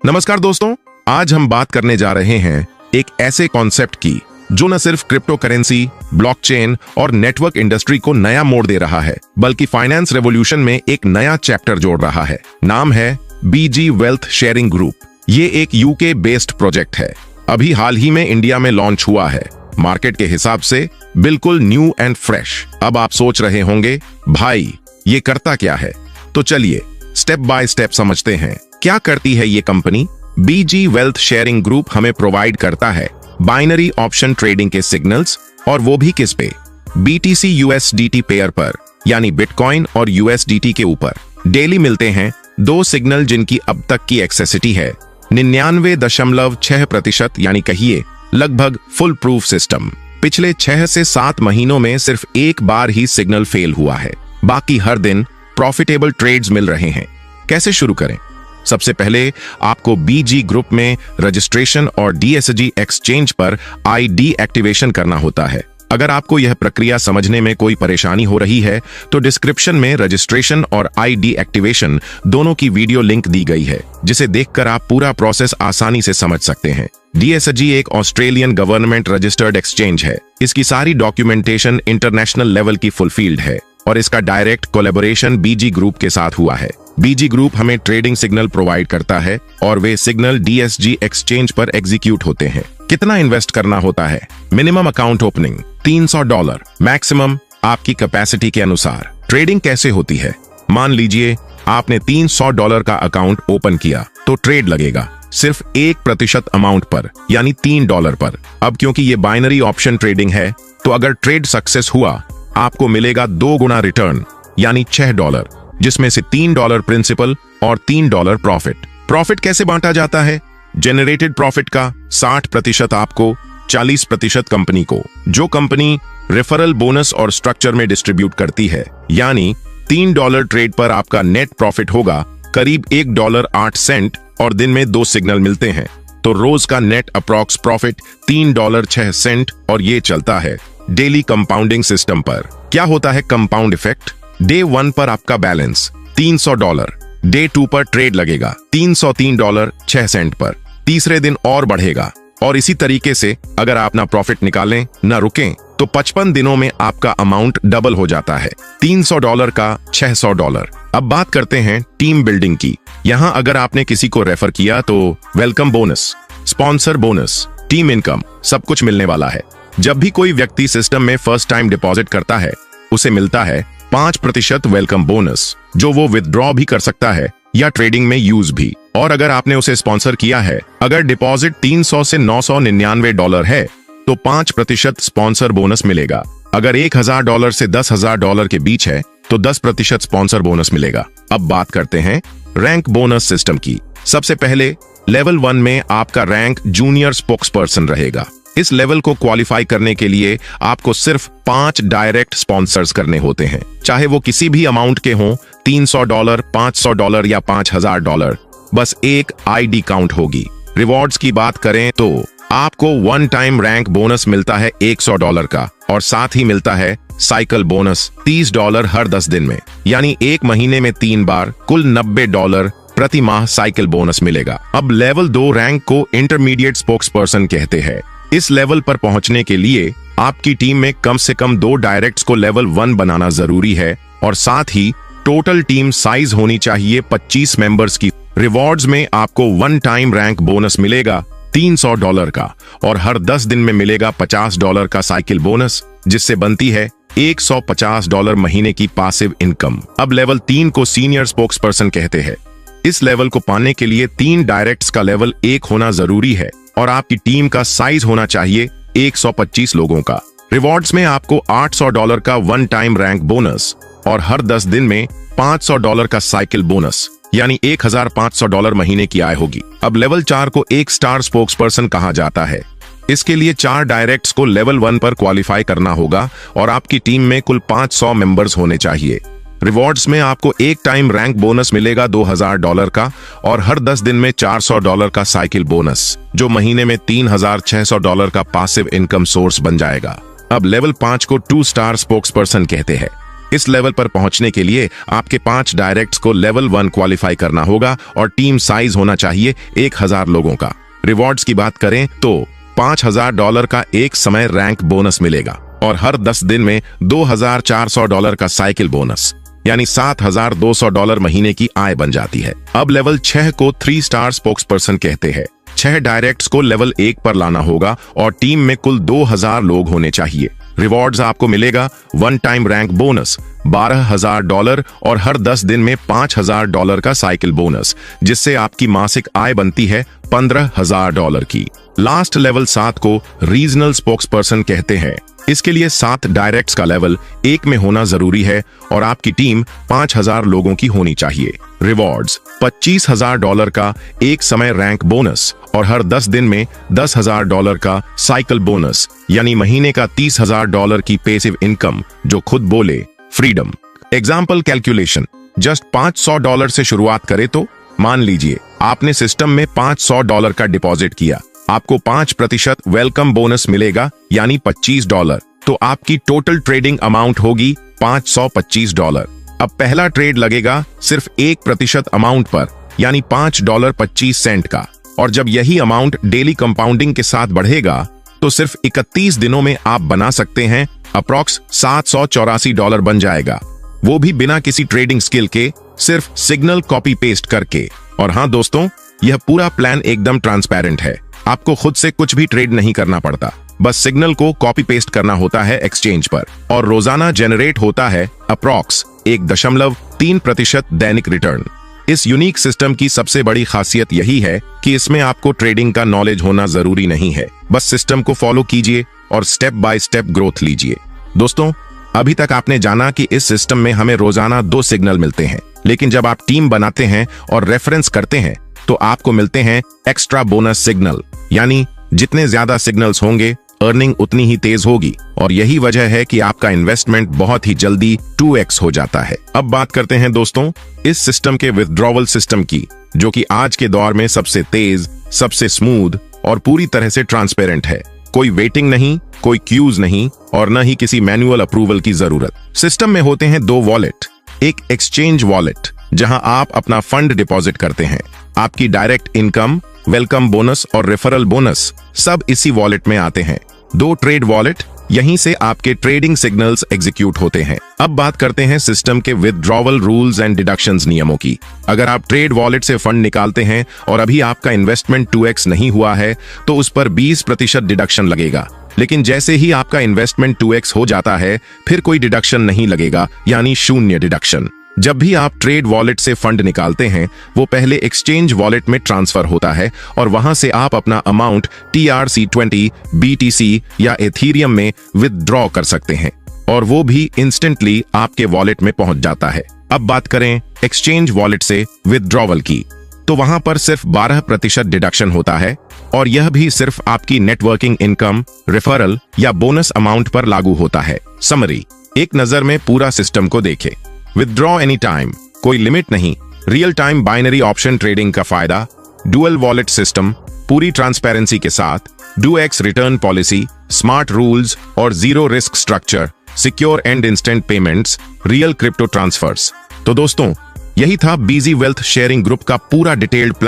नमस्कार दोस्तों, आज हम बात करने जा रहे हैं एक ऐसे कॉन्सेप्ट की जो न सिर्फ क्रिप्टो करेंसी, ब्लॉकचेन और नेटवर्क इंडस्ट्री को नया मोड़ दे रहा है, बल्कि फाइनेंस रेवोल्यूशन में एक नया चैप्टर जोड़ रहा है। नाम है बीजी वेल्थ शेयरिंग ग्रुप। ये एक यूके बेस्ड प्रोजेक्ट है, अभी हाल ही में इंडिया में लॉन्च हुआ है। मार्केट के हिसाब से बिल्कुल न्यू एंड फ्रेश। अब आप सोच रहे होंगे, भाई ये करता क्या है? तो चलिए स्टेप बाय स्टेप समझते हैं क्या करती है ये कंपनी। बीजी वेल्थ शेयरिंग ग्रुप हमें प्रोवाइड करता है बाइनरी ऑप्शन ट्रेडिंग के सिग्नल्स, और वो भी किस पे? BTC USDT पेयर पर, यानी बिटकॉइन और USDT के ऊपर। डेली मिलते हैं दो सिग्नल जिनकी अब तक की एक्सेसिटी है 99.6%, यानी कहिए लगभग फुल प्रूफ सिस्टम। पिछले 6 से 7 महीनों में सिर्फ एक बार ही सिग्नल फेल हुआ है, बाकी हर दिन प्रॉफिटेबल ट्रेड्स मिल रहे हैं। कैसे शुरू करें? सबसे पहले आपको बीजी ग्रुप में रजिस्ट्रेशन और DSG एक्सचेंज पर ID एक्टिवेशन करना होता है। अगर आपको यह प्रक्रिया समझने में कोई परेशानी हो रही है तो डिस्क्रिप्शन में रजिस्ट्रेशन और ID एक्टिवेशन दोनों की वीडियो लिंक दी गई है, जिसे देखकर आप पूरा प्रोसेस आसानी से समझ सकते हैं। DSG एक ऑस्ट्रेलियन गवर्नमेंट रजिस्टर्ड एक्सचेंज है। इसकी सारी डॉक्यूमेंटेशन इंटरनेशनल लेवल की फुलफील्ड है और इसका डायरेक्ट कोलैबोरेशन बीजी ग्रुप के साथ हुआ है। बीजी ग्रुप हमें ट्रेडिंग सिग्नल प्रोवाइड करता है और वे सिग्नल DSG एक्सचेंज पर एग्जीक्यूट होते हैं। कितना इन्वेस्ट करना होता है? मिनिमम अकाउंट ओपनिंग $300, मैक्सिमम आपकी कैपेसिटी के अनुसार। ट्रेडिंग कैसे होती है? मान लीजिए आपने $300 का अकाउंट ओपन किया तो ट्रेड लगेगा सिर्फ 1% अमाउंट पर, यानी $3 पर। अब क्योंकि ये बाइनरी ऑप्शन ट्रेडिंग है, तो अगर ट्रेड सक्सेस हुआ आपको मिलेगा 2 गुना रिटर्न, यानी $6, जिसमें से $3 प्रिंसिपल और $3 प्रॉफिट। प्रॉफिट कैसे बांटा जाता है? जेनरेटेड प्रॉफिट का 60% आपको, 40% कंपनी को। जो कंपनी रेफरल बोनस और स्ट्रक्चर में डिस्ट्रीब्यूट करती है, यानी $3 ट्रेड पर आपका नेट प्रॉफिट होगा करीब $1.08, और दिन में 2 सिग्नल मिलते हैं तो रोज का नेट अप्रॉक्स प्रॉफिट $3.06, और ये चलता है डेली कंपाउंडिंग सिस्टम पर। क्या होता है कंपाउंड इफेक्ट? डे 1 पर आपका बैलेंस $300, डे 2 पर ट्रेड लगेगा $303.06 पर, तीसरे दिन और बढ़ेगा, और इसी तरीके से अगर आप अपना प्रॉफिट निकालें न रुकें तो 55 दिनों में आपका अमाउंट डबल हो जाता है, $300 का $600। अब बात करते हैं टीम बिल्डिंग की। यहाँ अगर आपने किसी को रेफर किया तो welcome bonus, sponsor bonus, team income सब कुछ मिलने वाला है। जब भी कोई व्यक्ति सिस्टम में फर्स्ट टाइम डिपॉजिट करता है उसे मिलता है 5% वेलकम बोनस, जो वो विथड्रॉ भी कर सकता है या ट्रेडिंग में यूज भी। और अगर आपने उसे स्पॉन्सर किया है, अगर डिपॉजिट $300 से $999 है तो 5% स्पॉन्सर बोनस मिलेगा। अगर $1000 से $10,000 के बीच है तो 10% स्पॉन्सर बोनस मिलेगा। अब बात करते हैं रैंक बोनस सिस्टम की। सबसे पहले लेवल 1 में आपका रैंक जूनियर स्पोक्सपर्सन रहेगा। इस लेवल को क्वालिफाई करने के लिए आपको सिर्फ 5 डायरेक्ट स्पॉन्सर्स करने होते हैं, चाहे वो किसी भी अमाउंट के हों, $300, $500 या $5000। बस एक ID काउंट होगी। रिवॉर्ड्स की बात करें तो आपको 1 टाइम रैंक बोनस मिलता है $100 का, और साथ ही मिलता है साइकिल बोनस $30 हर 10 दिन में, यानी एक महीने में 3 बार, कुल $90 प्रति माह साइकिल बोनस मिलेगा। अब लेवल 2 रैंक को इंटरमीडिएट स्पोक्सपर्सन कहते हैं। इस लेवल पर पहुंचने के लिए आपकी टीम में कम से कम 2 डायरेक्ट्स को लेवल 1 बनाना जरूरी है, और साथ ही टोटल टीम साइज होनी चाहिए 25 मेंबर्स की। रिवॉर्ड्स में आपको 1 टाइम रैंक बोनस मिलेगा $300 का, और हर 10 दिन में मिलेगा $50 का साइकिल बोनस, जिससे बनती है $150 महीने की पासिव इनकम। अब लेवल 3 को सीनियर स्पोक्सपर्सन कहते हैं। इस लेवल को पाने के लिए 3 डायरेक्ट्स का लेवल 1 होना जरूरी है, और आपकी टीम का साइज होना चाहिए 125 लोगों का। रिवॉर्ड्स में आपको $800 का 1 टाइम रैंक बोनस और हर 10 दिन में $500 का साइकिल बोनस, यानी $1500 महीने की आय होगी। अब लेवल 4 को 1 स्टार स्पोक्सपर्सन कहा जाता है। इसके लिए 4 डायरेक्ट्स को लेवल 1 पर क्वालिफाई करना होगा, और आपकी टीम में कुल 500 मेंबर्स होने चाहिए। रिवॉर्ड्स में आपको 1 टाइम रैंक बोनस मिलेगा $2000 का, और हर 10 दिन में $400 का साइकिल बोनस, जो महीने में $3600 का पासिव इनकम सोर्स बन जाएगा। अब लेवल 5 को 2 स्टार स्पोक्सपर्सन कहते हैं। इस लेवल पर पहुंचने के लिए आपके 5 डायरेक्ट्स को लेवल 1 क्वालिफाई करना होगा और टीम साइज होना चाहिए 1000 लोगों का। रिवॉर्ड्स की बात करें तो $5000 का एक समय रैंक बोनस मिलेगा और हर 10 दिन में $2400 का साइकिल बोनस, यानी $7200 महीने की आय बन जाती है। अब लेवल 6 को 3 स्टार स्पोक्सपर्सन कहते हैं। 6 डायरेक्ट्स को लेवल 1 पर लाना होगा और टीम में कुल 2000 लोग होने चाहिए। रिवॉर्ड्स आपको मिलेगा 1 टाइम रैंक बोनस $12000 और हर 10 दिन में $5000 का साइकिल बोनस, जिससे आपकी मासिक आय बनती है $15000 की। लास्ट लेवल 7 को रीजनल स्पोक्सपर्सन कहते हैं। इसके लिए 7 डायरेक्ट्स का लेवल 1 में होना जरूरी है और आपकी टीम 5000 लोगों की होनी चाहिए। रिवॉर्ड्स $25000 का एक समय रैंक बोनस और हर 10 दिन में $10000 का साइकिल बोनस, यानी महीने का $30000 की पैसिव इनकम, जो खुद बोले फ्रीडम। एग्जाम्पल कैलकुलेशन, जस्ट $500 से शुरुआत करें तो मान लीजिए आपने सिस्टम में $500 का डिपॉजिट किया, आपको 5% वेलकम बोनस मिलेगा, यानी $25। तो आपकी टोटल ट्रेडिंग अमाउंट होगी $525। अब पहला ट्रेड लगेगा सिर्फ 1% अमाउंट पर, यानी $5.25 का, और जब यही अमाउंट डेली कंपाउंडिंग के साथ बढ़ेगा तो सिर्फ 31 दिनों में आप बना सकते हैं अप्रॉक्स $784 बन जाएगा, वो भी बिना किसी ट्रेडिंग स्किल के, सिर्फ सिग्नल कॉपी पेस्ट करके। और हाँ दोस्तों, यह पूरा प्लान एकदम ट्रांसपेरेंट है, आपको खुद से कुछ भी ट्रेड नहीं करना पड़ता, बस सिग्नल को कॉपी पेस्ट करना होता है एक्सचेंज पर और रोजाना जनरेट होता है अप्रॉक्स 1.3% दैनिक रिटर्न। इस यूनिक सिस्टम की सबसे बड़ी खासियत यही है कि इसमें आपको ट्रेडिंग का नॉलेज होना जरूरी नहीं है, बस सिस्टम को फॉलो कीजिए और स्टेप बाय स्टेप ग्रोथ लीजिए। दोस्तों, अभी तक आपने जाना कि इस सिस्टम में हमें रोजाना 2 सिग्नल मिलते हैं, लेकिन जब आप टीम बनाते हैं और रेफरेंस करते हैं तो आपको मिलते हैं एक्स्ट्रा बोनस सिग्नल, यानी जितने ज्यादा सिग्नल्स होंगे अर्निंग उतनी ही तेज होगी, और यही वजह है कि आपका इन्वेस्टमेंट बहुत ही जल्दी 2x हो जाता है। अब बात करते हैं दोस्तों इस सिस्टम के विथड्रॉवल सिस्टम की, जो कि आज के दौर में सबसे तेज, सबसे स्मूथ और पूरी तरह से ट्रांसपेरेंट है। कोई वेटिंग नहीं, कोई क्यूज नहीं और न ही किसी मैनुअल अप्रूवल की जरूरत। सिस्टम में होते हैं 2 वॉलेट, एक एक्सचेंज वॉलेट जहां आप अपना फंड डिपॉजिट करते हैं, आपकी डायरेक्ट इनकम, वेलकम बोनस और रेफरल बोनस सब इसी वॉलेट में आते हैं। 2 ट्रेड वॉलेट, यहीं से आपके ट्रेडिंग सिग्नल्स एग्जीक्यूट होते हैं। अब बात करते हैं सिस्टम के विथड्रॉवल रूल्स एंड डिडक्शंस नियमों की। अगर आप ट्रेड वॉलेट से फंड निकालते हैं और अभी आपका इन्वेस्टमेंट 2x नहीं हुआ है तो उस पर 20% डिडक्शन लगेगा, लेकिन जैसे ही आपका इन्वेस्टमेंट 2x हो जाता है फिर कोई डिडक्शन नहीं लगेगा, यानी 0 डिडक्शन। जब भी आप ट्रेड वॉलेट से फंड निकालते हैं वो पहले एक्सचेंज वॉलेट में ट्रांसफर होता है और वहां से आप अपना अमाउंट TRC20, BTC या एथीरियम में विथड्रॉ कर सकते हैं और वो भी इंस्टेंटली आपके वॉलेट में पहुंच जाता है। अब बात करें एक्सचेंज वॉलेट से विथड्रॉवल की, तो वहां पर सिर्फ 12% डिडक्शन होता है और यह भी सिर्फ आपकी नेटवर्किंग इनकम, रेफरल या बोनस अमाउंट पर लागू होता है। समरी, एक नजर में पूरा सिस्टम को देखें। विथड्रॉ एनी टाइम, कोई लिमिट नहीं, real time binary option trading का फायदा, डुअल वॉलेट सिस्टम, पूरी ट्रांसपेरेंसी के साथ, 2x return policy, smart rules और 0 risk structure, secure and instant payments, real crypto transfers. तो दोस्तों, यही था बीजी वेल्थ शेयरिंग ग्रुप का पूरा डिटेल्ड प्लान।